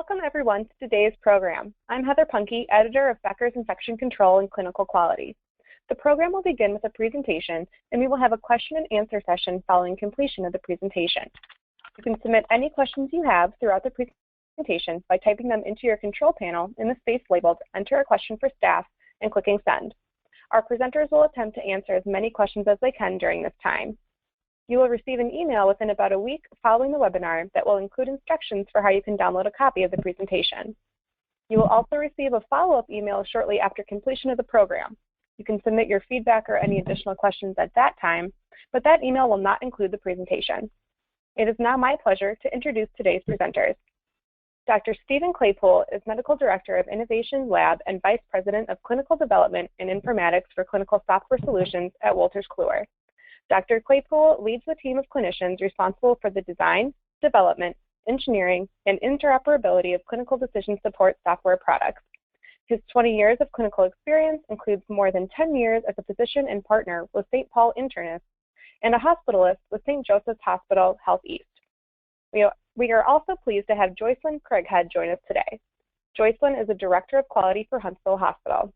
Welcome everyone to today's program. I'm Heather Punke, editor of Becker's Infection Control and Clinical Quality. The program will begin with a presentation, and we will have a question and answer session following completion of the presentation. You can submit any questions you have throughout the presentation by typing them into your control panel in the space labeled Enter a Question for Staff and clicking Send. Our presenters will attempt to answer as many questions as they can during this time. You will receive an email within about a week following the webinar that will include instructions for how you can download a copy of the presentation. You will also receive a follow-up email shortly after completion of the program. You can submit your feedback or any additional questions at that time, but that email will not include the presentation. It is now my pleasure to introduce today's presenters. Dr. Stephen Claypool is Medical Director of Innovation Lab and Vice President of Clinical Development and Informatics for Clinical Software Solutions at Wolters Kluwer. Dr. Claypool leads the team of clinicians responsible for the design, development, engineering, and interoperability of clinical decision support software products. His 20 years of clinical experience includes more than 10 years as a physician and partner with St. Paul Internist and a hospitalist with St. Joseph's Hospital Health East. We are also pleased to have Joycelyn Craighead join us today. Joycelyn is a Director of Quality for Huntsville Hospital.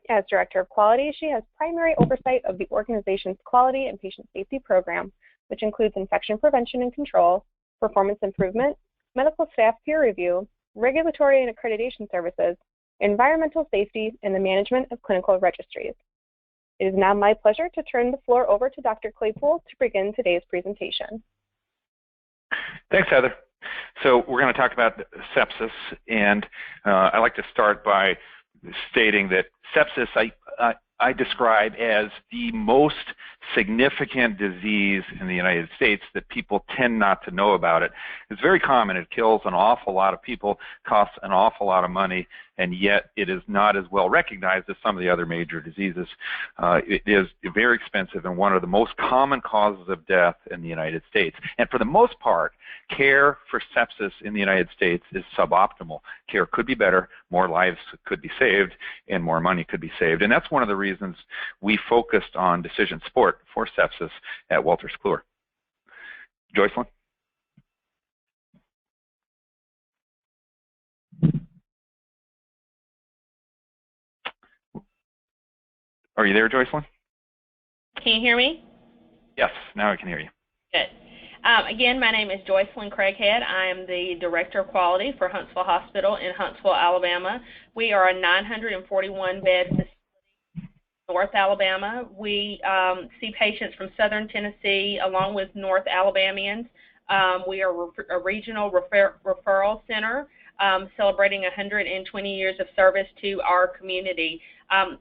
As Director of Quality, she has primary oversight of the organization's quality and patient safety program, which includes infection prevention and control, performance improvement, medical staff peer review, regulatory and accreditation services, environmental safety, and the management of clinical registries. It is now my pleasure to turn the floor over to Dr. Claypool to begin today's presentation. Thanks, Heather. So we're going to talk about sepsis, and I'd like to start by stating that sepsis I describe as the most significant disease in the United States that people tend not to know about it. It's very common. It kills an awful lot of people, costs an awful lot of money, and yet it is not as well recognized as some of the other major diseases. It is very expensive and one of the most common causes of death in the United States. And for the most part, care for sepsis in the United States is suboptimal. Care could be better, more lives could be saved, and more money could be saved. And that's one of the reasons we focused on decision support for sepsis at Wolters Kluwer. Joycelyn? Are you there, Joycelyn? Can you hear me? Yes, now I can hear you. Good. Again, my name is Joycelyn Craighead. I am the Director of Quality for Huntsville Hospital in Huntsville, Alabama. We are a 941-bed facility in North Alabama. We see patients from southern Tennessee along with North Alabamians. We are a regional referral center celebrating 120 years of service to our community.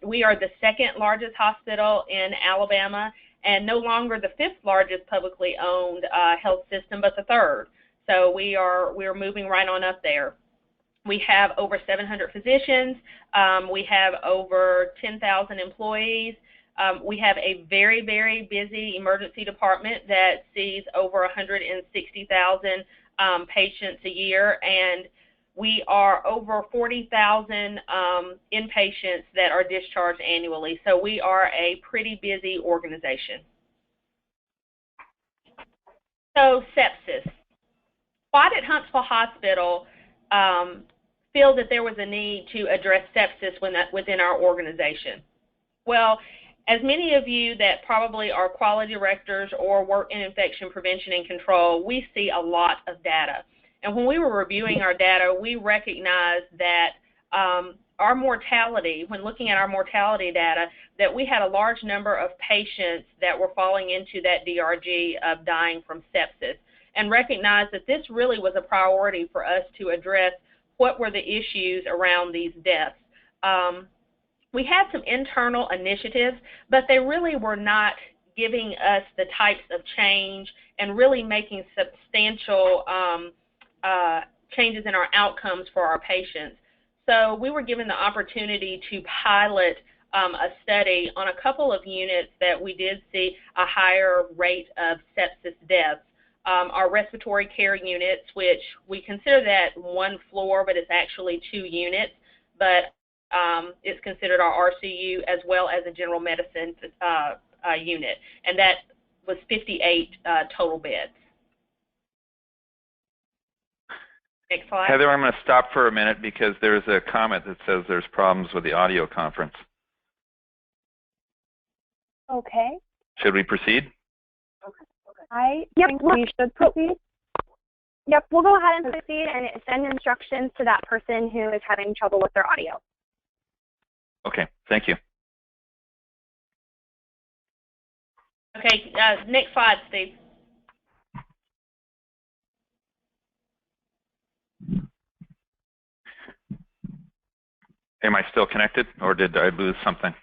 We are the second largest hospital in Alabama and no longer the fifth largest publicly owned health system, but the third. So we are moving right on up there. We have over 700 physicians. We have over 10,000 employees. We have a very, very busy emergency department that sees over 160,000 patients a year, and we are over 40,000 inpatients that are discharged annually. So we are a pretty busy organization. So sepsis. Why did Huntsville Hospital feel that there was a need to address sepsis within our organization? Well, as many of you that probably are quality directors or work in infection prevention and control, we see a lot of data. And when we were reviewing our data, we recognized that our mortality, when looking at our mortality data, that we had a large number of patients that were falling into that DRG of dying from sepsis, and recognized that this really was a priority for us to address what were the issues around these deaths. We had some internal initiatives, but they really were not giving us the types of change and really making substantial changes in our outcomes for our patients. So we were given the opportunity to pilot a study on a couple of units that we did see a higher rate of sepsis deaths. Our respiratory care units, which we consider that one floor, but it's actually 2 units, but it's considered our RCU as well as a general medicine unit, and that was 58 total beds. Next slide. Heather, I'm going to stop for a minute because there's a comment that says there's problems with the audio conference. Okay. Should we proceed? I think we should proceed. Yep, we'll go ahead and proceed and send instructions to that person who is having trouble with their audio. Okay, thank you. Okay, next slide, Steve. Am I still connected, or did I lose something?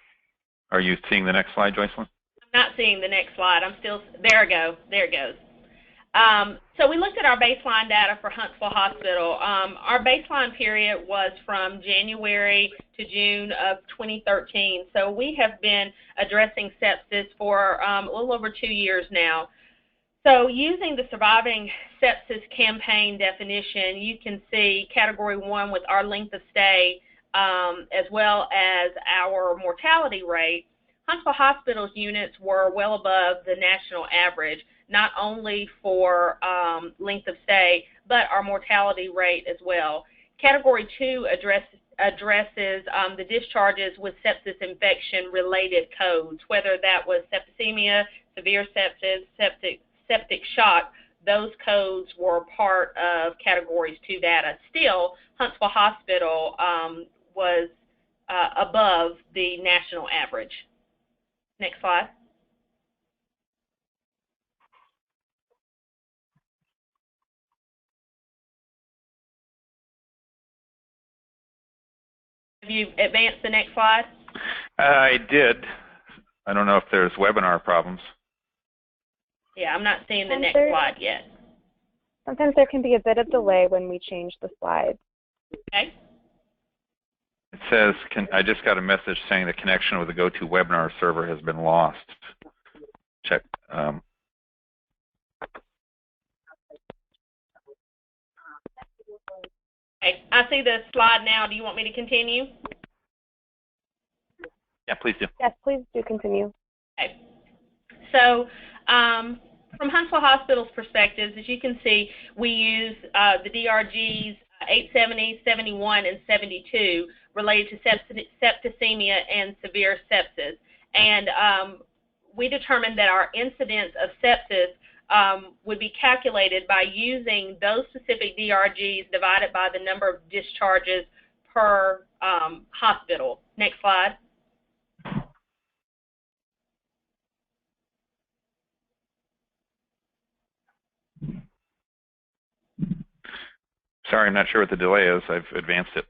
Are you seeing the next slide, Joycelyn? I'm not seeing the next slide. I'm still, there it goes. So we looked at our baseline data for Huntsville Hospital. Our baseline period was from January to June of 2013. So we have been addressing sepsis for a little over 2 years now. So using the Surviving Sepsis Campaign definition, you can see Category 1 with our length of stay as well as our mortality rate. Huntsville Hospital's units were well above the national average, not only for length of stay, but our mortality rate as well. Category 2 addresses the discharges with sepsis infection-related codes, whether that was septicemia, severe sepsis, septic shock. Those codes were part of Categories 2 data. Still, Huntsville Hospital was above the national average. Next slide. Have you advanced the next slide? I did. I don't know if there's webinar problems. Yeah, I'm not seeing the next slide yet. Sometimes there can be a bit of delay when we change the slides. Okay. It says, I just got a message saying the connection with the GoToWebinar server has been lost. Check. Okay, I see the slide now. Do you want me to continue? Yeah, please do. Yes, please do continue. Okay. So from Huntsville Hospital's perspectives, as you can see, we use the DRGs 870, 71, and 72 related to septicemia and severe sepsis. And we determined that our incidence of sepsis would be calculated by using those specific DRGs divided by the number of discharges per hospital. Next slide. Sorry, I'm not sure what the delay is. I've advanced it.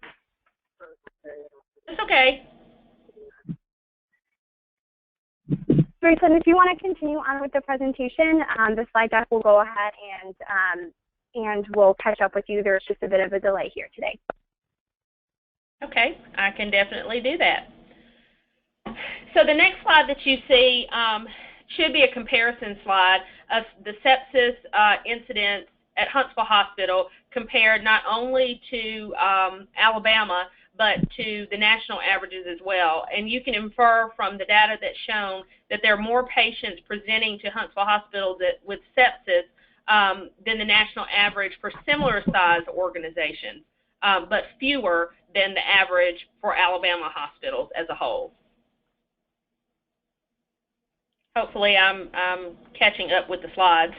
It's okay. Joycelyn, if you want to continue on with the presentation, the slide deck will go ahead and we'll catch up with you. There's just a bit of a delay here today. Okay, I can definitely do that. So the next slide that you see should be a comparison slide of the sepsis incidence at Huntsville Hospital compared not only to Alabama, but to the national averages as well. And you can infer from the data that's shown that there are more patients presenting to Huntsville Hospital with sepsis than the national average for similar size organizations, but fewer than the average for Alabama hospitals as a whole. Hopefully I'm catching up with the slides.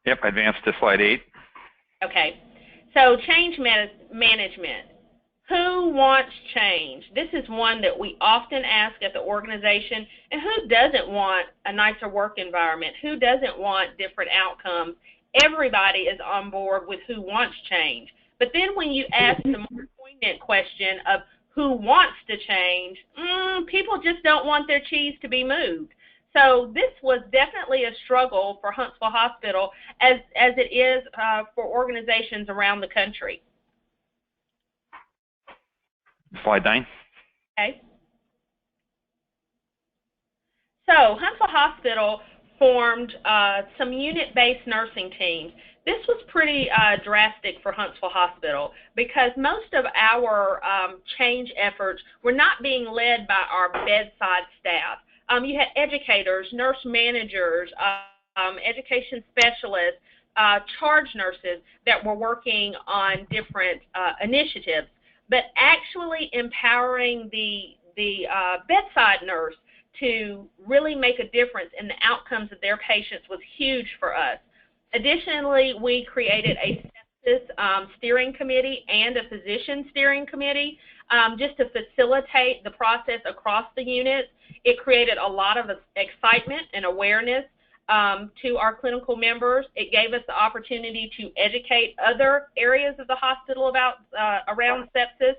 Yep, I advanced to slide 8. Okay, so change management. Who wants change? This is one that we often ask at the organization. And who doesn't want a nicer work environment? Who doesn't want different outcomes? Everybody is on board with who wants change. But then when you ask the more poignant question of who wants to change, people just don't want their cheese to be moved. So this was definitely a struggle for Huntsville Hospital as it is for organizations around the country. Slide 9. Okay. So Huntsville Hospital formed some unit-based nursing teams. This was pretty drastic for Huntsville Hospital because most of our change efforts were not being led by our bedside staff. You had educators, nurse managers, education specialists charge nurses that were working on different initiatives, but actually empowering the bedside nurse to really make a difference in the outcomes of their patients was huge for us. Additionally, we created a sepsis steering committee and a physician steering committee just to facilitate the process across the units. It created a lot of excitement and awareness to our clinical members. It gave us the opportunity to educate other areas of the hospital about around sepsis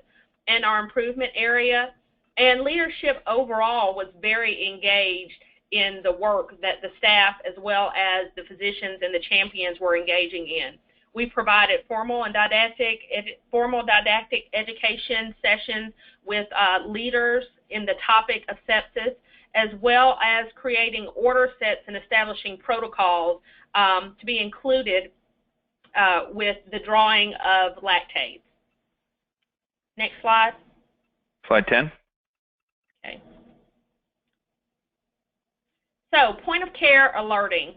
and our improvement area. And leadership overall was very engaged in the work that the staff as well as the physicians and the champions were engaging in. We provided formal didactic education sessions with leaders in the topic of sepsis, as well as creating order sets and establishing protocols to be included with the drawing of lactates. Next slide. Slide 10. Okay. So, point of care alerting.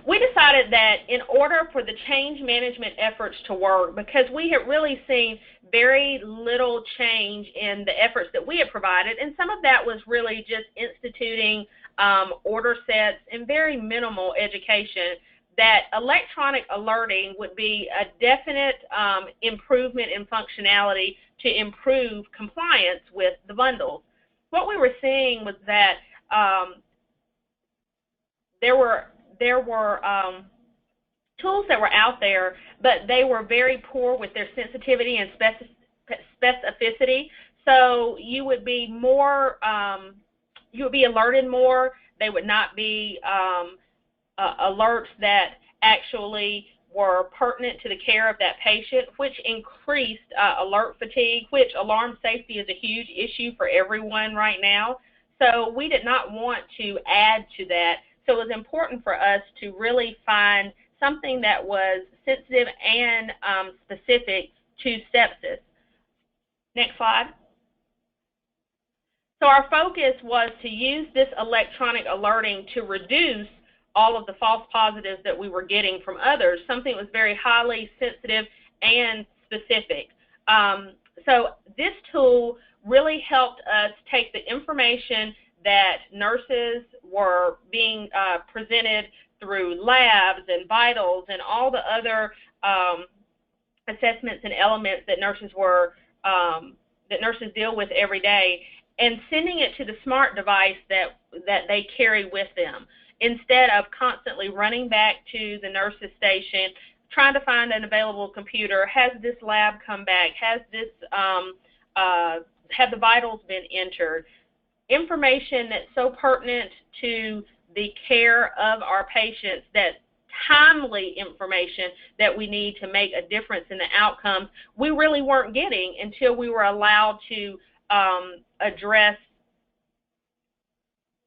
We decided that in order for the change management efforts to work, because we had really seen very little change in the efforts that we had provided, and some of that was really just instituting order sets and very minimal education, that electronic alerting would be a definite improvement in functionality to improve compliance with the bundles. What we were seeing was that there were tools that were out there, but they were very poor with their sensitivity and specificity. So you would be more, you would be alerted more. They would not be alerts that actually were pertinent to the care of that patient, which increased alert fatigue, which alarm safety is a huge issue for everyone right now. So we did not want to add to that. So it was important for us to really find something that was sensitive and specific to sepsis. Next slide. So our focus was to use this electronic alerting to reduce all of the false positives that we were getting from others, something that was very highly sensitive and specific. So this tool really helped us take the information that nurses were being presented through labs and vitals and all the other assessments and elements that nurses deal with every day, and sending it to the smart device that they carry with them, instead of constantly running back to the nurse's station, trying to find an available computer. Has this lab come back? Has this have the vitals been entered? Information that's so pertinent to the care of our patients, that timely information that we need to make a difference in the outcomes, we really weren't getting until we were allowed to address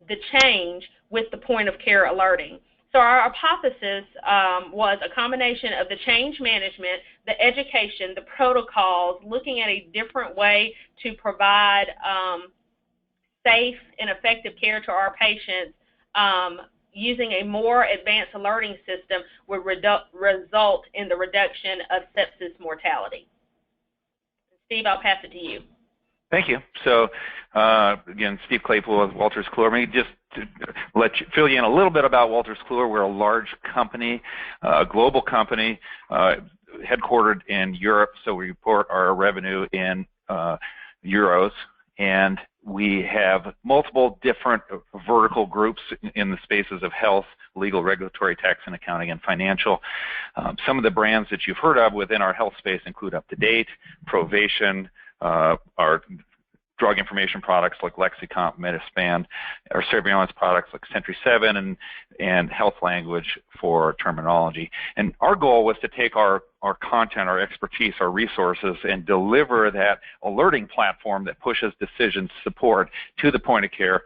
the change with the point of care alerting. So our hypothesis was a combination of the change management, the education, the protocols, looking at a different way to provide safe and effective care to our patients, using a more advanced alerting system would result in the reduction of sepsis mortality. Steve, I'll pass it to you. Thank you. So, again, Steve Claypool with Wolters Kluwer. Let me just fill you in a little bit about Wolters Kluwer. We're a large company, a global company, headquartered in Europe, so we report our revenue in euros, and we have multiple different vertical groups in the spaces of health, legal, regulatory, tax and accounting, and financial. Some of the brands that you've heard of within our health space include UpToDate, Provation, our drug information products like Lexicomp, Metaspan, our surveillance products like Sentry7, and Health Language for terminology. And our goal was to take our content, our expertise, our resources, and deliver that alerting platform that pushes decision support to the point of care.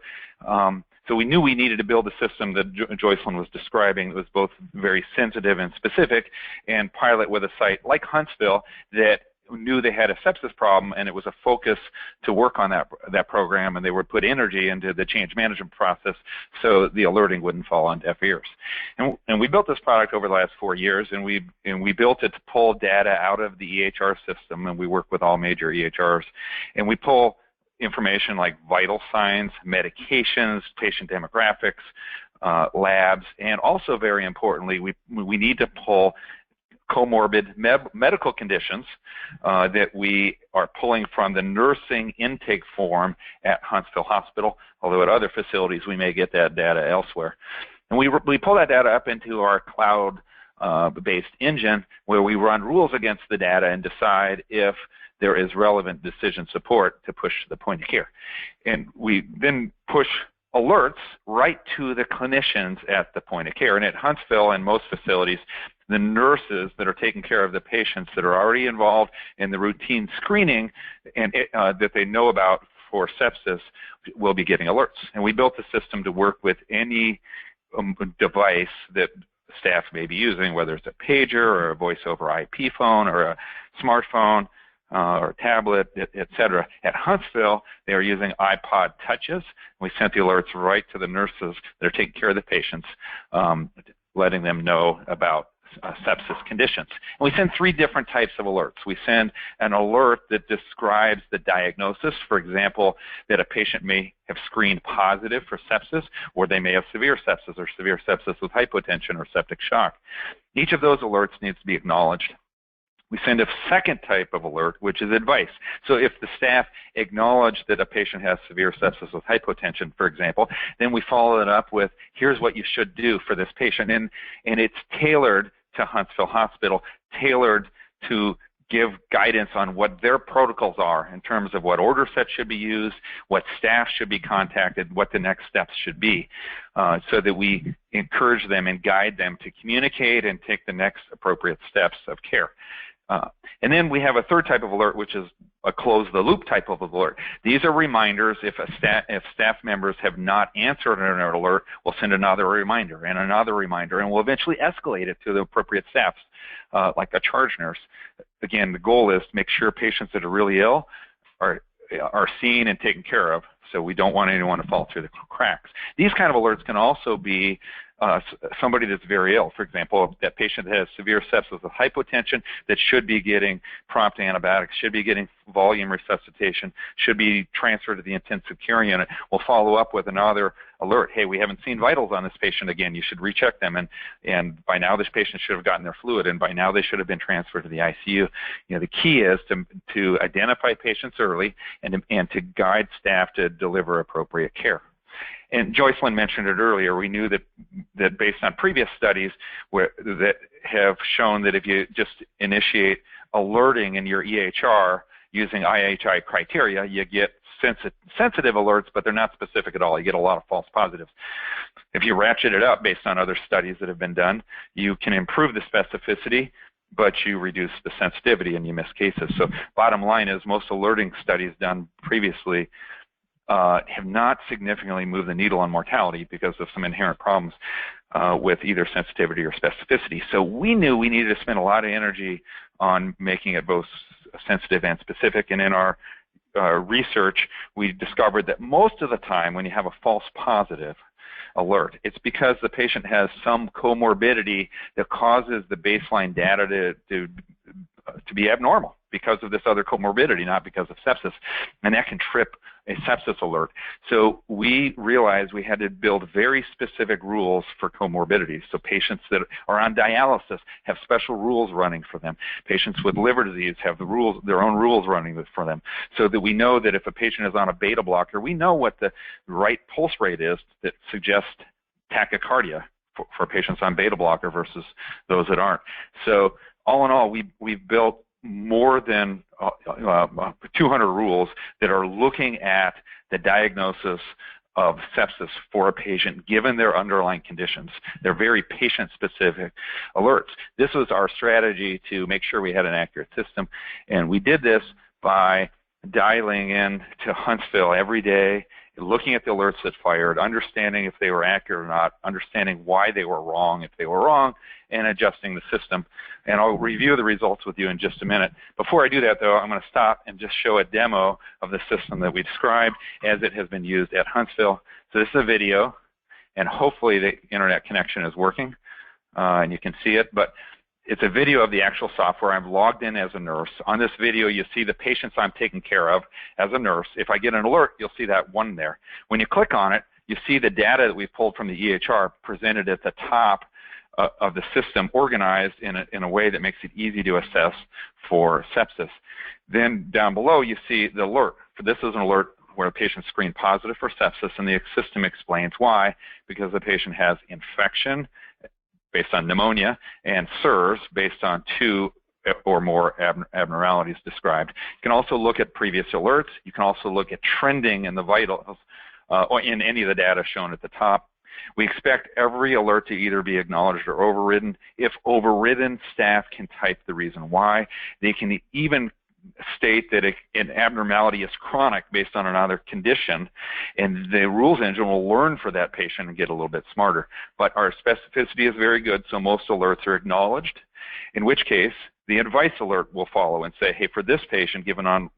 So we knew we needed to build a system that Joycelyn was describing that was both very sensitive and specific, and pilot with a site like Huntsville that knew they had a sepsis problem, and it was a focus to work on that program, and they would put energy into the change management process so the alerting wouldn't fall on deaf ears. And we built this product over the last 4 years, and we built it to pull data out of the EHR system, and we work with all major EHRs, and we pull information like vital signs, medications, patient demographics, labs, and also very importantly, we need to pull comorbid medical conditions that we are pulling from the nursing intake form at Huntsville Hospital, although at other facilities we may get that data elsewhere. And we pull that data up into our cloud-based engine where we run rules against the data and decide if there is relevant decision support to push the point of care. And we then push alerts right to the clinicians at the point of care. And at Huntsville and most facilities, the nurses that are taking care of the patients that are already involved in the routine screening and that they know about for sepsis will be getting alerts. And we built the system to work with any device that staff may be using, whether it's a pager or a voice over IP phone or a smartphone or a tablet, et cetera. At Huntsville, they are using iPod touches. We sent the alerts right to the nurses that are taking care of the patients, letting them know about sepsis conditions. And we send 3 different types of alerts. We send an alert that describes the diagnosis, for example, that a patient may have screened positive for sepsis, or they may have severe sepsis or severe sepsis with hypotension or septic shock. Each of those alerts needs to be acknowledged. We send a second type of alert, which is advice. So if the staff acknowledge that a patient has severe sepsis with hypotension, for example, then we follow it up with, here's what you should do for this patient. And it's tailored to Huntsville Hospital, tailored to give guidance on what their protocols are in terms of what order sets should be used, what staff should be contacted, what the next steps should be, so that we encourage them and guide them to communicate and take the next appropriate steps of care. And then we have a third type of alert, which is a close-the-loop type of alert. These are reminders. If staff members have not answered an alert, we'll send another reminder, and we'll eventually escalate it to the appropriate staffs, like a charge nurse. Again, the goal is to make sure patients that are really ill are seen and taken care of, so we don't want anyone to fall through the cracks. These kind of alerts can also be somebody that's very ill. For example, if that patient has severe sepsis with hypotension that should be getting prompt antibiotics, should be getting volume resuscitation, should be transferred to the intensive care unit, we'll follow up with another alert. Hey, we haven't seen vitals on this patient again. You should recheck them. And by now this patient should have gotten their fluid, and by now they should have been transferred to the ICU. You know, the key is to identify patients early and to guide staff to deliver appropriate care. And Joycelyn mentioned it earlier. We knew that based on previous studies that have shown that if you just initiate alerting in your EHR using IHI criteria, you get sensitive alerts, but they're not specific at all. You get a lot of false positives. If you ratchet it up based on other studies that have been done, you can improve the specificity, but you reduce the sensitivity and you miss cases. So bottom line is most alerting studies done previously have not significantly moved the needle on mortality because of some inherent problems with either sensitivity or specificity. So we knew we needed to spend a lot of energy on making it both sensitive and specific, and in our research we discovered that most of the time when you have a false positive alert, it's because the patient has some comorbidity that causes the baseline data to be abnormal because of this other comorbidity, not because of sepsis, and that can trip a sepsis alert. So we realized we had to build very specific rules for comorbidities. So patients that are on dialysis have special rules running for them. Patients with liver disease have their own rules running for them, so that we know that if a patient is on a beta blocker, we know what the right pulse rate is that suggests tachycardia for patients on beta blocker versus those that aren't. So all in all, we've built more than 200 rules that are looking at the diagnosis of sepsis for a patient given their underlying conditions. They're very patient-specific alerts. This was our strategy to make sure we had an accurate system, and we did this by dialing in to Huntsville every day, looking at the alerts that fired, understanding if they were accurate or not, understanding why they were wrong if they were wrong, and adjusting the system. And I'll review the results with you in just a minute. Before I do that, though, I'm going to stop and just show a demo of the system that we described as it has been used at Huntsville. So this is a video, and hopefully the internet connection is working, and you can see it. But it's a video of the actual software. I'm logged in as a nurse. On this video, you see the patients I'm taking care of as a nurse. If I get an alert, you'll see that one there. When you click on it, you see the data that we pulled from the EHR presented at the top of the system, organized in a way that makes it easy to assess for sepsis. Then down below, you see the alert. This is an alert where a patient screened positive for sepsis, and the system explains why, because the patient has infection based on pneumonia, and SIRS based on 2 or more abnormalities described. You can also look at previous alerts. You can also look at trending in the vitals or in any of the data shown at the top. We expect every alert to either be acknowledged or overridden. If overridden, staff can type the reason why. They can even state that an abnormality is chronic based on another condition, and the rules engine will learn for that patient and get a little bit smarter. But our specificity is very good, so most alerts are acknowledged, in which case the advice alert will follow and say, hey, for this patient, given on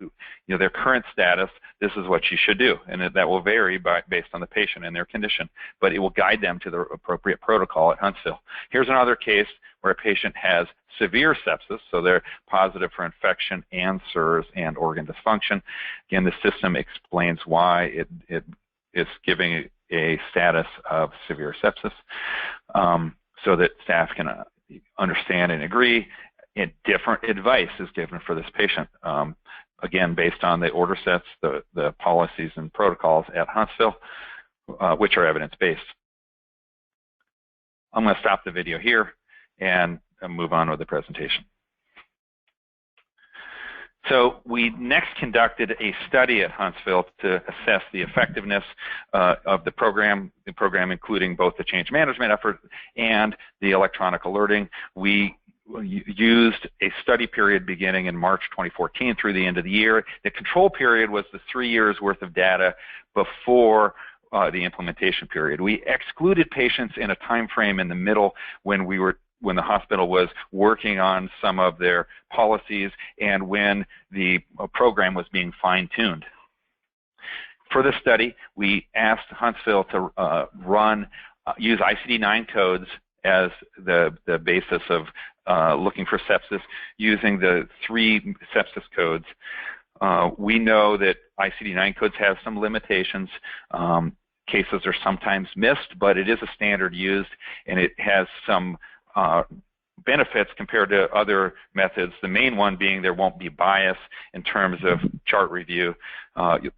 their current status, this is what you should do. And that will vary based on the patient and their condition, but it will guide them to the appropriate protocol at Huntsville. Here's another case where a patient has severe sepsis, so they're positive for infection and SIRS and organ dysfunction. Again, the system explains why it is giving a status of severe sepsis, so that staff can understand and agree. And different advice is given for this patient, again, based on the order sets, the policies and protocols at Huntsville, which are evidence-based. I'm going to stop the video here and move on with the presentation. So we next conducted a study at Huntsville to assess the effectiveness of the program including both the change management effort and the electronic alerting. We used a study period beginning in March 2014 through the end of the year. The control period was the 3 years worth of data before the implementation period. We excluded patients in a time frame in the middle when the hospital was working on some of their policies and when the program was being fine-tuned. For this study, we asked Huntsville to use ICD-9 codes as the basis of looking for sepsis using the 3 sepsis codes. We know that ICD-9 codes have some limitations. Cases are sometimes missed, but it is a standard used, and it has some benefits compared to other methods. The main one being there won't be bias in terms of chart review.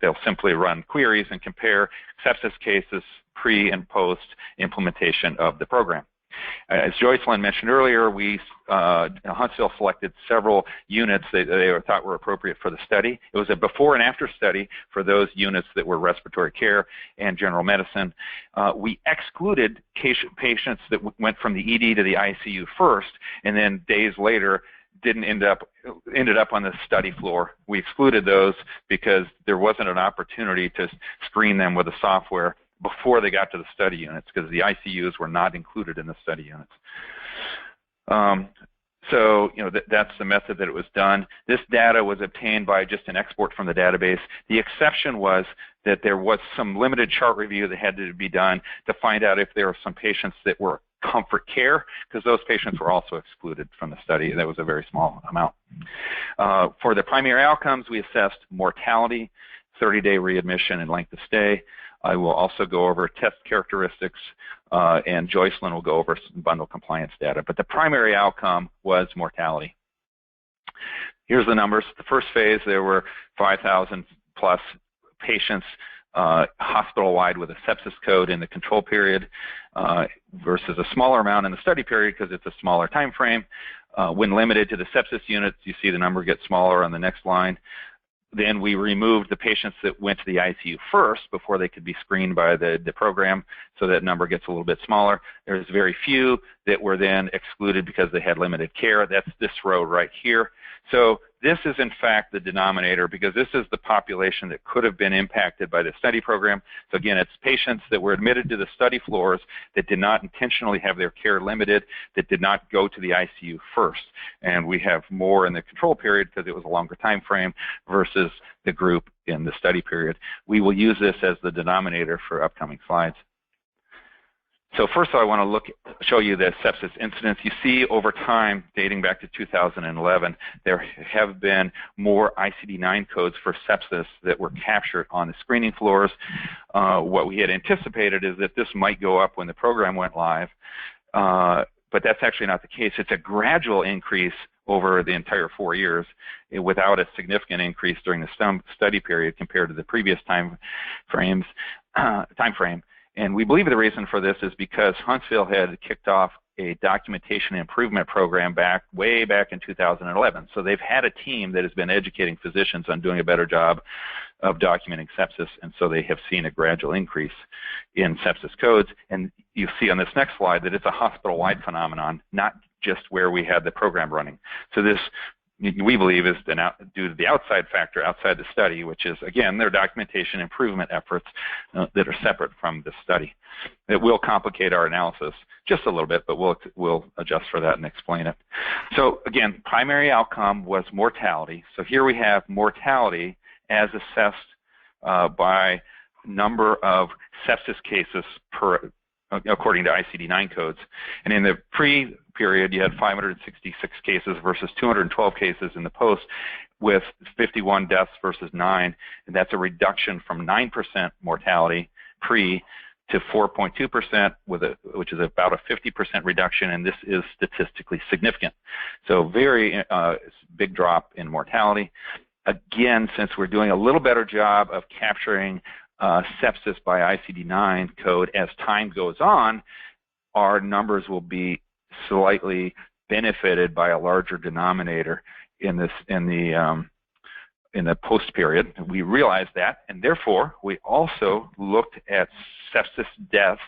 They'll simply run queries and compare sepsis cases pre and post implementation of the program. As Joycelyn mentioned earlier, Huntsville selected several units that they thought were appropriate for the study. It was a before and after study for those units that were respiratory care and general medicine. We excluded patients that went from the ED to the ICU first, and then days later ended up on the study floor. We excluded those because there wasn't an opportunity to screen them with the software before they got to the study units, because the ICUs were not included in the study units. So that's the method that it was done. This data was obtained by just an export from the database. The exception was that there was some limited chart review that had to be done to find out if there were some patients that were comfort care, because those patients were also excluded from the study. That was a very small amount. For the primary outcomes, we assessed mortality, 30-day readmission, and length of stay. I will also go over test characteristics, and Joycelyn will go over some bundle compliance data. But the primary outcome was mortality. Here's the numbers. The first phase, there were 5,000 plus patients hospital-wide with a sepsis code in the control period versus a smaller amount in the study period because it's a smaller time frame. When limited to the sepsis units, you see the number get smaller on the next line. Then we removed the patients that went to the ICU first before they could be screened by the program, so that number gets a little bit smaller. There's very few that were then excluded because they had limited care. That's this row right here. So this is in fact the denominator, because this is the population that could have been impacted by the study program. So again, it's patients that were admitted to the study floors that did not intentionally have their care limited, that did not go to the ICU first. And we have more in the control period because it was a longer time frame versus the group in the study period. We will use this as the denominator for upcoming slides. So first I want to show you the sepsis incidence. You see over time, dating back to 2011, there have been more ICD-9 codes for sepsis that were captured on the screening floors. What we had anticipated is that this might go up when the program went live, but that's actually not the case. It's a gradual increase over the entire 4 years without a significant increase during the study period compared to the previous time frame. And we believe the reason for this is because Huntsville had kicked off a documentation improvement program way back in 2011. So they've had a team that has been educating physicians on doing a better job of documenting sepsis, and so they have seen a gradual increase in sepsis codes. And you see on this next slide that it's a hospital-wide phenomenon, not just where we had the program running. So this, we believe, is due to the outside factor outside the study, which is, again, their documentation improvement efforts that are separate from the study. It will complicate our analysis just a little bit, but we'll adjust for that and explain it. So again, primary outcome was mortality. So here we have mortality as assessed by number of sepsis cases according to ICD-9 codes. And in the pre-period, you had 566 cases versus 212 cases in the post, with 51 deaths versus 9. And that's a reduction from 9% mortality pre to 4.2%, which is about a 50% reduction, and this is statistically significant. So very big drop in mortality. Again, since we're doing a little better job of capturing sepsis by ICD-9 code as time goes on, our numbers will be slightly benefited by a larger denominator in the post period. We realized that, and therefore we also looked at sepsis deaths,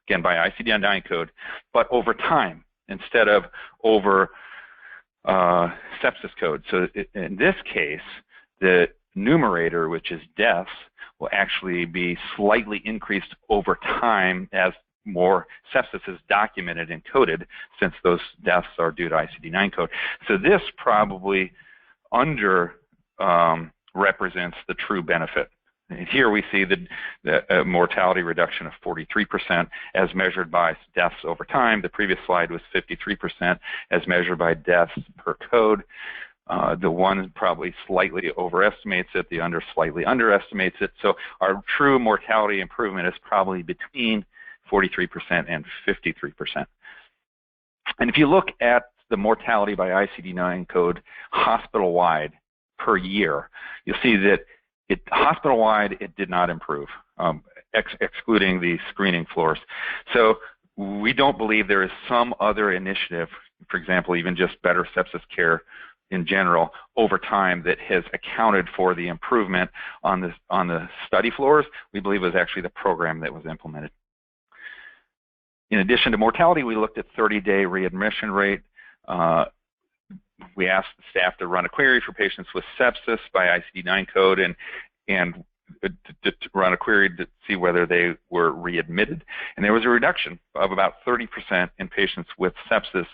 again by ICD-9 code, but over time instead of over sepsis code. So in this case, the numerator, which is deaths, will actually be slightly increased over time as more sepsis is documented and coded, since those deaths are due to ICD-9 code. So this probably represents the true benefit. And here we see the mortality reduction of 43% as measured by deaths over time. The previous slide was 53% as measured by deaths per code. The one probably slightly overestimates it, the other slightly underestimates it. So our true mortality improvement is probably between 43% and 53%. And if you look at the mortality by ICD-9 code hospital-wide per year, you'll see that hospital-wide it did not improve, excluding the screening floors. So we don't believe there is some other initiative, for example, even just better sepsis care in general over time, that has accounted for the improvement on the study floors. We believe it was actually the program that was implemented. In addition to mortality, we looked at 30-day readmission rate. We asked the staff to run a query for patients with sepsis by ICD-9 code and to run a query to see whether they were readmitted. And there was a reduction of about 30% in patients with sepsis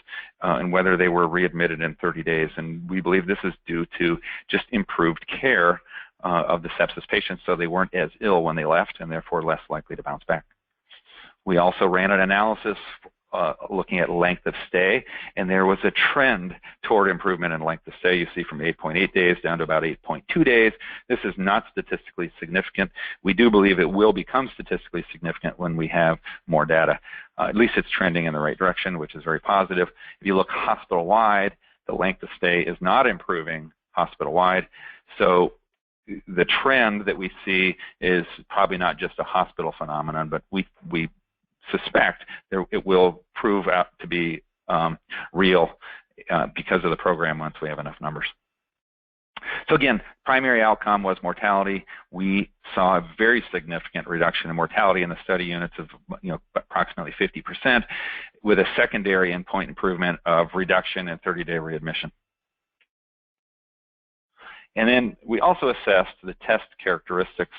and whether they were readmitted in 30 days. And we believe this is due to just improved care of the sepsis patients, so they weren't as ill when they left and therefore less likely to bounce back. We also ran an analysis looking at length of stay, and there was a trend toward improvement in length of stay. You see from 8.8 days down to about 8.2 days. This is not statistically significant. We do believe it will become statistically significant when we have more data. At least it's trending in the right direction, which is very positive. If you look hospital-wide, the length of stay is not improving hospital-wide. So the trend that we see is probably not just a hospital phenomenon, but we suspect it will prove out to be real because of the program once we have enough numbers. So again, primary outcome was mortality. We saw a very significant reduction in mortality in the study units of approximately 50%, with a secondary endpoint improvement of reduction in 30-day readmission. And then we also assessed the test characteristics,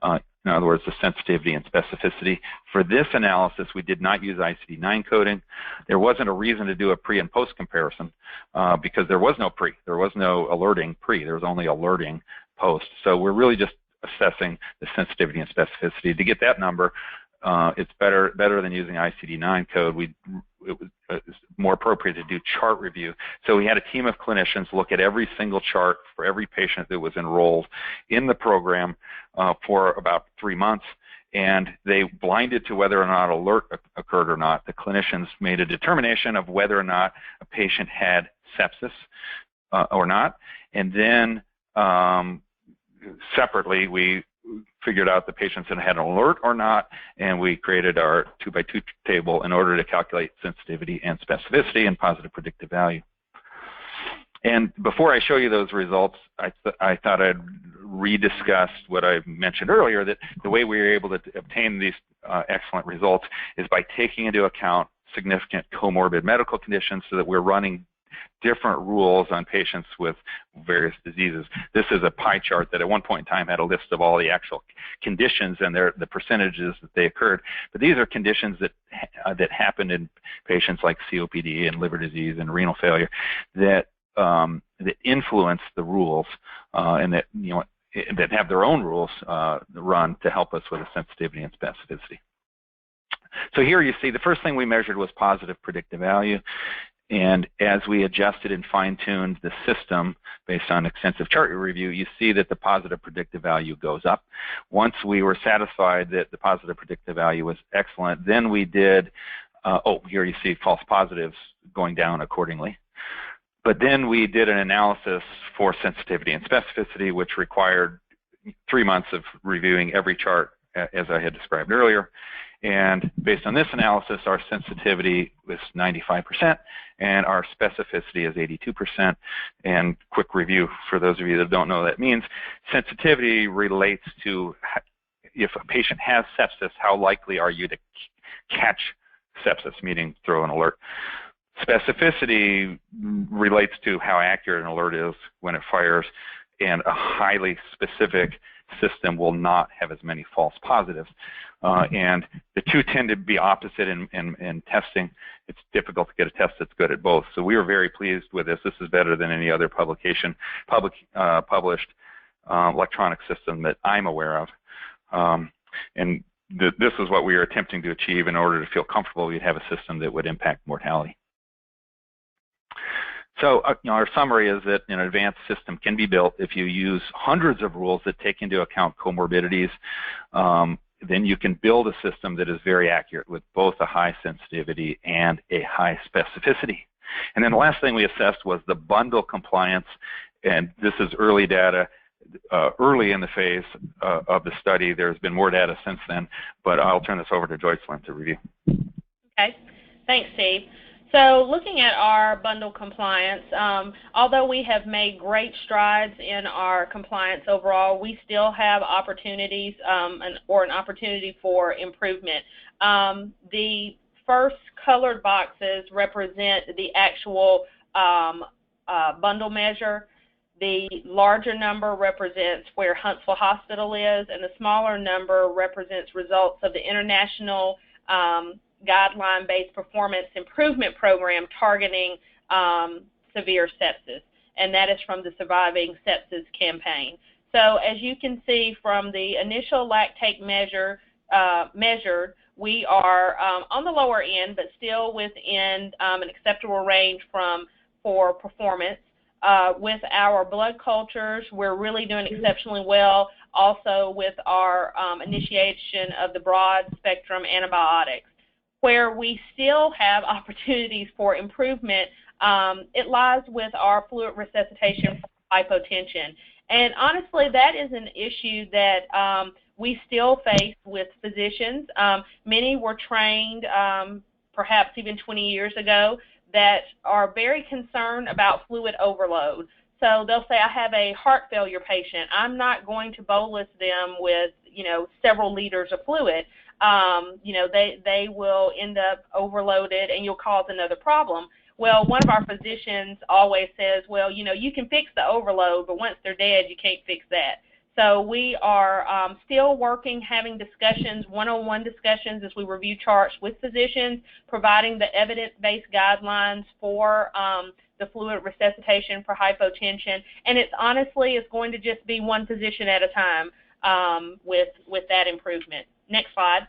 in other words, the sensitivity and specificity. For this analysis, we did not use ICD-9 coding. There wasn't a reason to do a pre and post comparison because there was no pre. There was no alerting pre. There was only alerting post. So we're really just assessing the sensitivity and specificity. To get that number, it's better than using ICD-9 code. It was more appropriate to do chart review. So we had a team of clinicians look at every single chart for every patient that was enrolled in the program for about 3 months, and they blinded to whether or not alert occurred or not. The clinicians made a determination of whether or not a patient had sepsis or not, and then separately we figured out the patients that had an alert or not, and we created our 2x2 table in order to calculate sensitivity and specificity and positive predictive value. And before I show you those results, I thought I'd rediscuss what I mentioned earlier, that the way we were able to obtain these excellent results is by taking into account significant comorbid medical conditions, so that we're running different rules on patients with various diseases. This is a pie chart that at one point in time had a list of all the actual conditions and the percentages that they occurred. But these are conditions that happened in patients like COPD and liver disease and renal failure that influence the rules and that that have their own rules run to help us with the sensitivity and specificity. So here you see the first thing we measured was positive predictive value. And as we adjusted and fine-tuned the system based on extensive chart review, you see that the positive predictive value goes up. Once we were satisfied that the positive predictive value was excellent, then we did, here you see false positives going down accordingly. But then we did an analysis for sensitivity and specificity, which required 3 months of reviewing every chart, as I had described earlier. And based on this analysis, our sensitivity was 95% and our specificity is 82%. And quick review for those of you that don't know what that means, sensitivity relates to if a patient has sepsis, how likely are you to catch sepsis, meaning throw an alert. Specificity relates to how accurate an alert is when it fires, and a highly specific system will not have as many false positives. And the two tend to be opposite in testing. It's difficult to get a test that's good at both. So we were very pleased with this. This is better than any other published electronic system that I'm aware of. And this is what we were attempting to achieve in order to feel comfortable we'd have a system that would impact mortality. So our summary is that an advanced system can be built if you use hundreds of rules that take into account comorbidities. Then you can build a system that is very accurate with both a high sensitivity and a high specificity. And then the last thing we assessed was the bundle compliance, and this is early data, early in the phase of the study. There's been more data since then, but I'll turn this over to Joycelyn to review. Okay, thanks, Steve. So looking at our bundle compliance, although we have made great strides in our compliance overall, we still have opportunities or an opportunity for improvement. The first colored boxes represent the actual bundle measure. The larger number represents where Huntsville Hospital is, and the smaller number represents results of the international guideline-based performance improvement program targeting severe sepsis, and that is from the Surviving Sepsis campaign. So as you can see from the initial lactate measured, we are on the lower end, but still within an acceptable range for performance. With our blood cultures, we're really doing exceptionally well, also with our initiation of the broad-spectrum antibiotics. Where we still have opportunities for improvement, it lies with our fluid resuscitation for hypotension. And honestly, that is an issue that we still face with physicians. Many were trained, perhaps even 20 years ago, that are very concerned about fluid overload. So they'll say, I have a heart failure patient. I'm not going to bolus them with, several liters of fluid. They will end up overloaded and you'll cause another problem. Well, one of our physicians always says, well, you know, you can fix the overload, but once they're dead, you can't fix that. So we are still working, having discussions, one-on-one discussions as we review charts with physicians, providing the evidence-based guidelines for the fluid resuscitation for hypotension. And it's going to just be one physician at a time with that improvement. Next slide.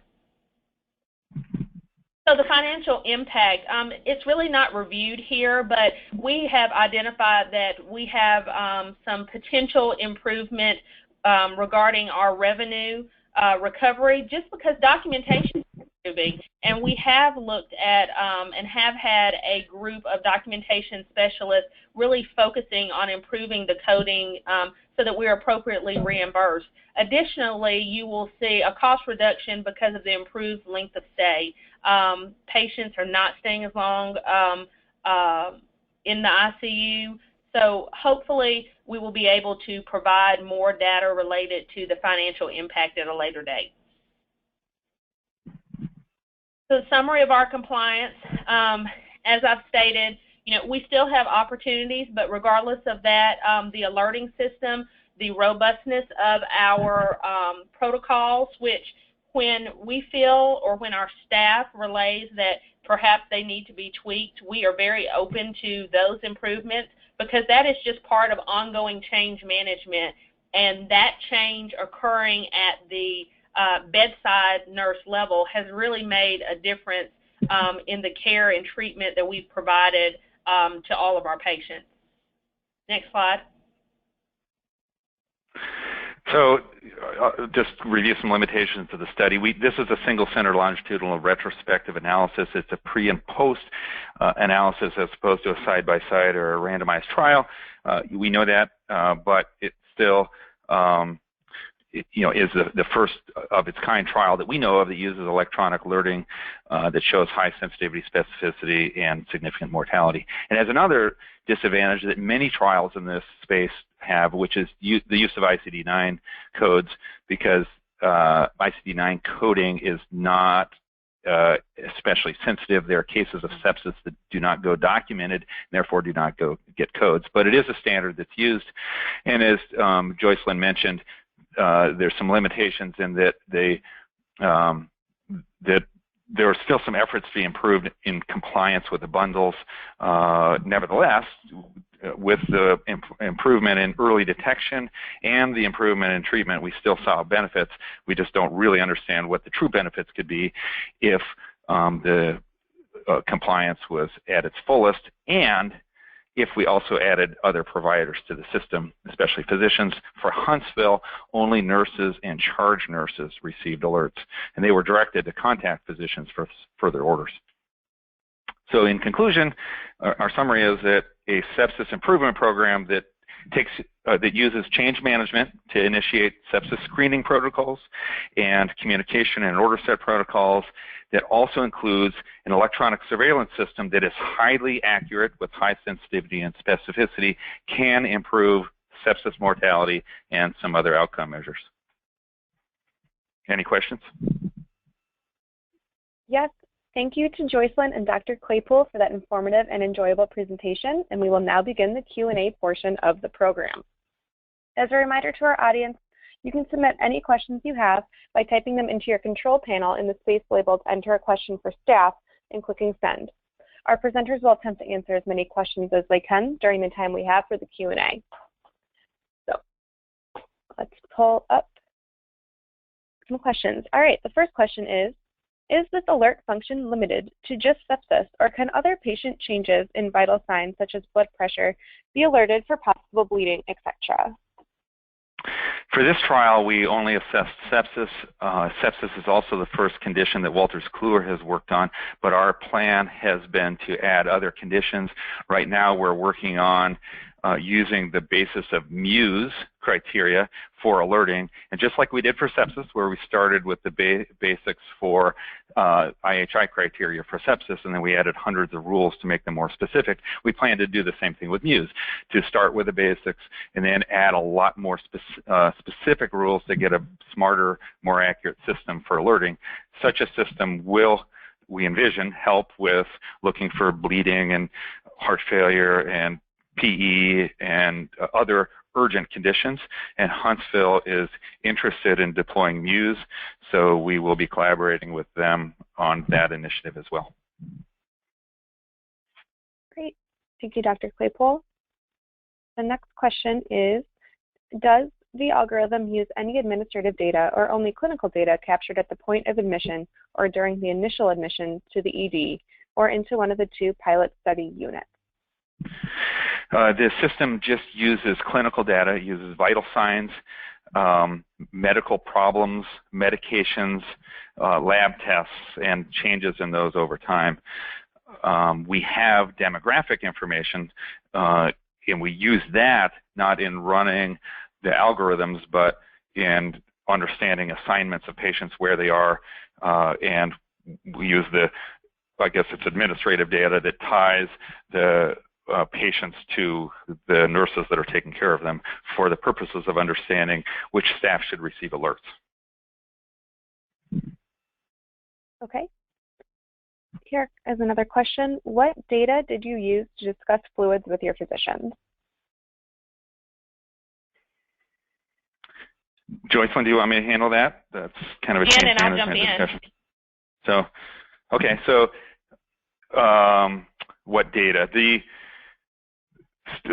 So the financial impact, it's really not reviewed here, but we have identified that we have some potential improvement regarding our revenue recovery, just because documentation is improving. And we have looked at and have had a group of documentation specialists really focusing on improving the coding so that we're appropriately reimbursed. Additionally, you will see a cost reduction because of the improved length of stay. Patients are not staying as long in the ICU. So hopefully we will be able to provide more data related to the financial impact at a later date. So summary of our compliance, as I've stated, you know, we still have opportunities, but regardless of that, the alerting system, the robustness of our protocols, which when we feel or when our staff relays that perhaps they need to be tweaked, we are very open to those improvements, because that is just part of ongoing change management, and that change occurring at the bedside nurse level has really made a difference in the care and treatment that we've provided to all of our patients. Next slide. So just review some limitations of the study. This is a single-center longitudinal retrospective analysis. It's a pre- and post-analysis as opposed to a side-by-side or a randomized trial. We know that, but it still is the first of its kind trial that we know of that uses electronic alerting that shows high sensitivity, specificity, and significant mortality. And has another disadvantage that many trials in this space have, which is the use of ICD-9 codes, because ICD-9 coding is not especially sensitive. There are cases of sepsis that do not go documented, and therefore do not go get codes. But it is a standard that's used. And as Joycelyn mentioned, there's some limitations in that that there are still some efforts to be improved in compliance with the bundles. Nevertheless, with the improvement in early detection and the improvement in treatment, we still saw benefits. We just don't really understand what the true benefits could be if the compliance was at its fullest, and if we also added other providers to the system, especially physicians. For Huntsville, only nurses and charge nurses received alerts, and they were directed to contact physicians for further orders. So in conclusion, our summary is that a sepsis improvement program that uses change management to initiate sepsis screening protocols and communication and order set protocols, that also includes an electronic surveillance system that is highly accurate with high sensitivity and specificity, can improve sepsis mortality and some other outcome measures. Any questions? Yes. Thank you to Joycelyn and Dr. Claypool for that informative and enjoyable presentation, and we will now begin the Q&A portion of the program. As a reminder to our audience, you can submit any questions you have by typing them into your control panel in the space labeled Enter a Question for Staff and clicking Send. Our presenters will attempt to answer as many questions as they can during the time we have for the Q&A. So let's pull up some questions. All right, the first question is this alert function limited to just sepsis, or can other patient changes in vital signs such as blood pressure be alerted for possible bleeding, etc.? For this trial, we only assessed sepsis. Sepsis is also the first condition that Wolters Kluwer has worked on, but our plan has been to add other conditions. Right now, we're working on using the basis of Muse criteria for alerting. And just like we did for sepsis, where we started with the basics for IHI criteria for sepsis, and then we added hundreds of rules to make them more specific, we plan to do the same thing with Muse, to start with the basics and then add a lot more specific rules to get a smarter, more accurate system for alerting. Such a system will, we envision, help with looking for bleeding and heart failure and PE and other urgent conditions, and Huntsville is interested in deploying Muse, so we will be collaborating with them on that initiative as well. Great. Thank you, Dr. Claypool. The next question is, does the algorithm use any administrative data or only clinical data captured at the point of admission or during the initial admission to the ED or into one of the 2 pilot study units? The system just uses clinical data. It uses vital signs, medical problems, medications, lab tests, and changes in those over time. We have demographic information, and we use that not in running the algorithms, but in understanding assignments of patients where they are, and we use I guess it's administrative data that ties the patients to the nurses that are taking care of them for the purposes of understanding which staff should receive alerts. Okay. Here is another question. What data did you use to discuss fluids with your physicians? Joycelyn, do you want me to handle that? That's kind of a change management discussion. So, okay, so what data?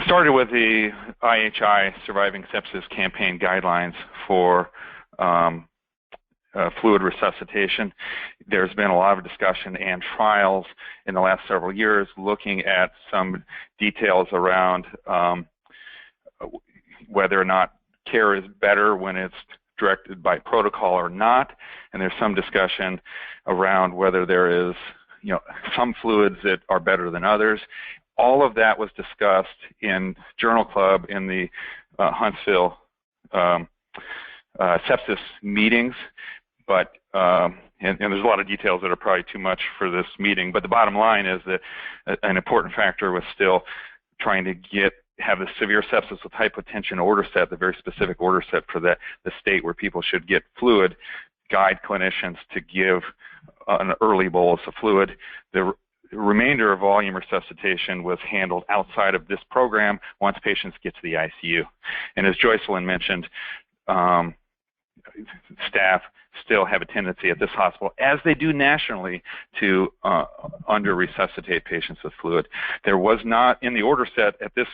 Started with the IHI Surviving Sepsis Campaign guidelines for fluid resuscitation. There's been a lot of discussion and trials in the last several years looking at some details around whether or not care is better when it's directed by protocol or not, and there's some discussion around whether there is some fluids that are better than others. All of that was discussed in Journal Club in the Huntsville sepsis meetings, but and there's a lot of details that are probably too much for this meeting, but the bottom line is that an important factor was still trying to have a severe sepsis with hypotension order set, the very specific order set for the state where people should get fluid, guide clinicians to give an early bolus of fluid. The remainder of volume resuscitation was handled outside of this program once patients get to the ICU. And as Joycelyn mentioned, staff still have a tendency at this hospital, as they do nationally, to under-resuscitate patients with fluid. There was not, in the order set at this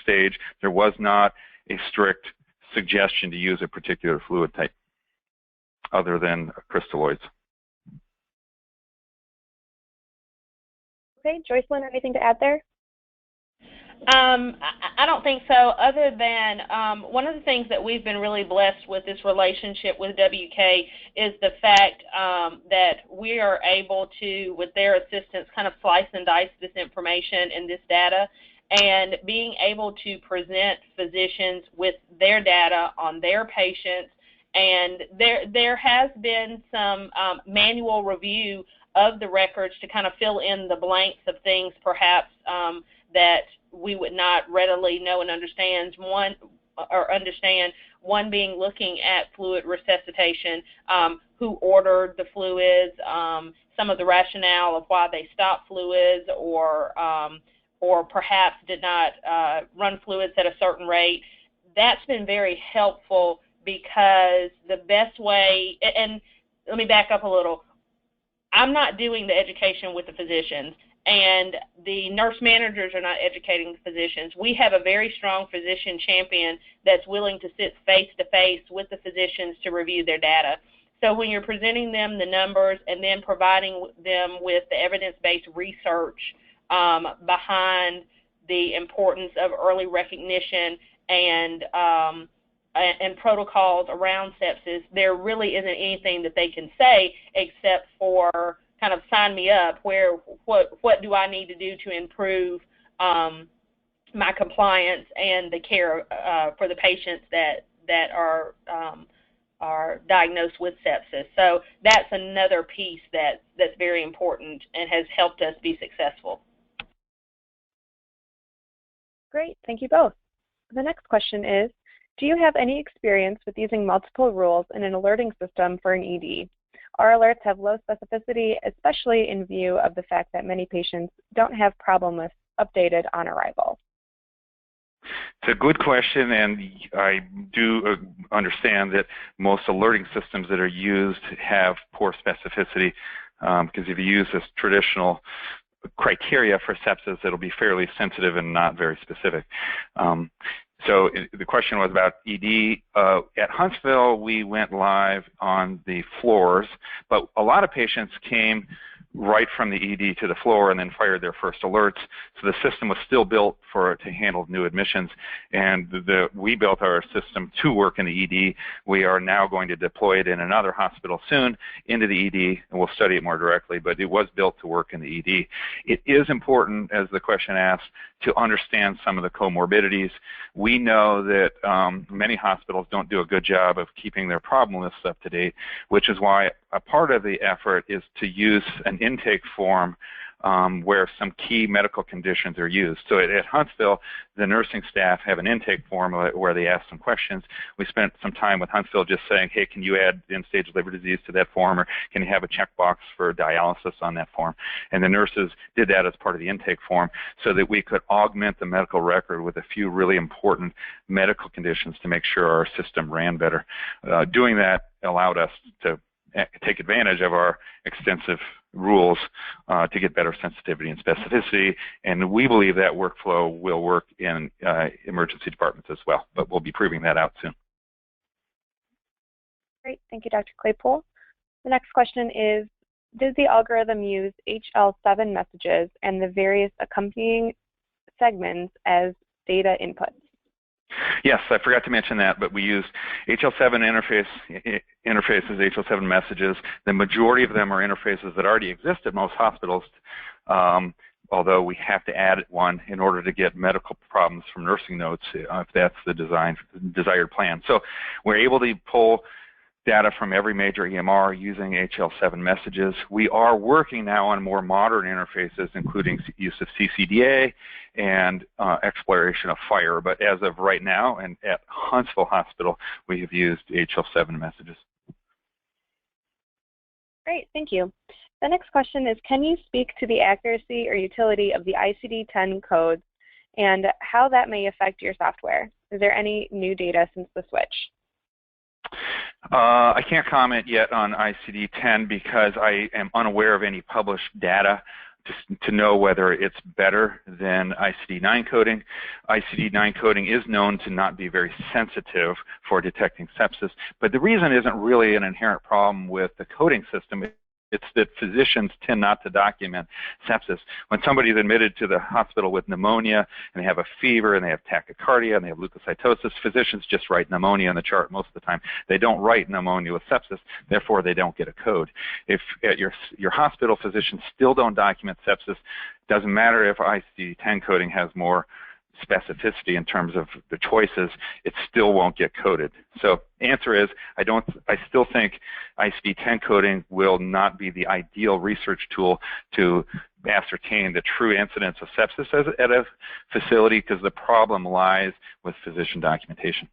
stage, there was not a strict suggestion to use a particular fluid type other than crystalloids. Okay, Joycelyn, anything to add there? I don't think so, other than one of the things that we've been really blessed with this relationship with WK is the fact that we are able to, with their assistance, kind of slice and dice this information and this data, and being able to present physicians with their data on their patients. And there has been some manual review of the records to kind of fill in the blanks of things perhaps that we would not readily know and understand. One being looking at fluid resuscitation, who ordered the fluids, some of the rationale of why they stopped fluids, or perhaps did not run fluids at a certain rate. That's been very helpful, because the best way, and let me back up a little, I'm not doing the education with the physicians, and the nurse managers are not educating the physicians. We have a very strong physician champion that's willing to sit face-to-face with the physicians to review their data. So when you're presenting them the numbers and then providing them with the evidence-based research behind the importance of early recognition and protocols around sepsis, there really isn't anything that they can say except for kind of sign me up, what do I need to do to improve my compliance and the care for the patients that are diagnosed with sepsis. So that's another piece that's very important and has helped us be successful. Great, thank you both. The next question is, do you have any experience with using multiple rules in an alerting system for an ED? Our alerts have low specificity, especially in view of the fact that many patients don't have problems updated on arrival? It's a good question, and I do understand that most alerting systems that are used have poor specificity, because if you use this traditional criteria for sepsis, it'll be fairly sensitive and not very specific. So the question was about ED. At Huntsville, we went live on the floors, but a lot of patients came right from the ED to the floor and then fired their first alerts. So the system was still built to handle new admissions, and we built our system to work in the ED. We are now going to deploy it in another hospital soon into the ED, and we'll study it more directly, but it was built to work in the ED. It is important, as the question asks, to understand some of the comorbidities. We know that many hospitals don't do a good job of keeping their problem lists up to date, which is why a part of the effort is to use an intake form where some key medical conditions are used. So at Huntsville, the nursing staff have an intake form where they ask some questions. We spent some time with Huntsville just saying, hey, can you add end-stage liver disease to that form, or can you have a checkbox for dialysis on that form? And the nurses did that as part of the intake form so that we could augment the medical record with a few really important medical conditions to make sure our system ran better. Doing that allowed us to take advantage of our extensive rules to get better sensitivity and specificity, and we believe that workflow will work in emergency departments as well, but we'll be proving that out soon. Great, thank you, Dr. Claypool. The next question is, does the algorithm use HL7 messages and the various accompanying segments as data inputs? Yes, I forgot to mention that, but we use HL7 interfaces, HL7 messages. The majority of them are interfaces that already exist at most hospitals, although we have to add one in order to get medical problems from nursing notes if that's the desired plan. So we're able to pull data from every major EMR using HL7 messages. We are working now on more modern interfaces, including use of CCDA and exploration of FHIR. But as of right now, and at Huntsville Hospital, we have used HL7 messages. Great, thank you. The next question is, can you speak to the accuracy or utility of the ICD-10 codes and how that may affect your software? Is there any new data since the switch? I can't comment yet on ICD-10 because I am unaware of any published data to know whether it's better than ICD-9 coding. ICD-9 coding is known to not be very sensitive for detecting sepsis, but the reason isn't really an inherent problem with the coding system. It's that physicians tend not to document sepsis. When somebody's admitted to the hospital with pneumonia and they have a fever and they have tachycardia and they have leukocytosis, physicians just write pneumonia on the chart most of the time. They don't write pneumonia with sepsis, therefore they don't get a code. If at your hospital physicians still don't document sepsis, doesn't matter if ICD-10 coding has more specificity in terms of the choices, it still won't get coded. So answer is, I still think ICD-10 coding will not be the ideal research tool to ascertain the true incidence of sepsis at a facility, because the problem lies with physician documentation.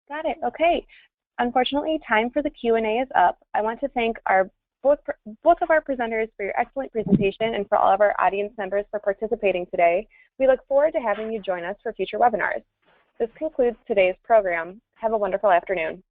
Got it, okay. Unfortunately, time for the Q&A is up. I want to thank both of our presenters for your excellent presentation and for all of our audience members for participating today. We look forward to having you join us for future webinars. This concludes today's program. Have a wonderful afternoon.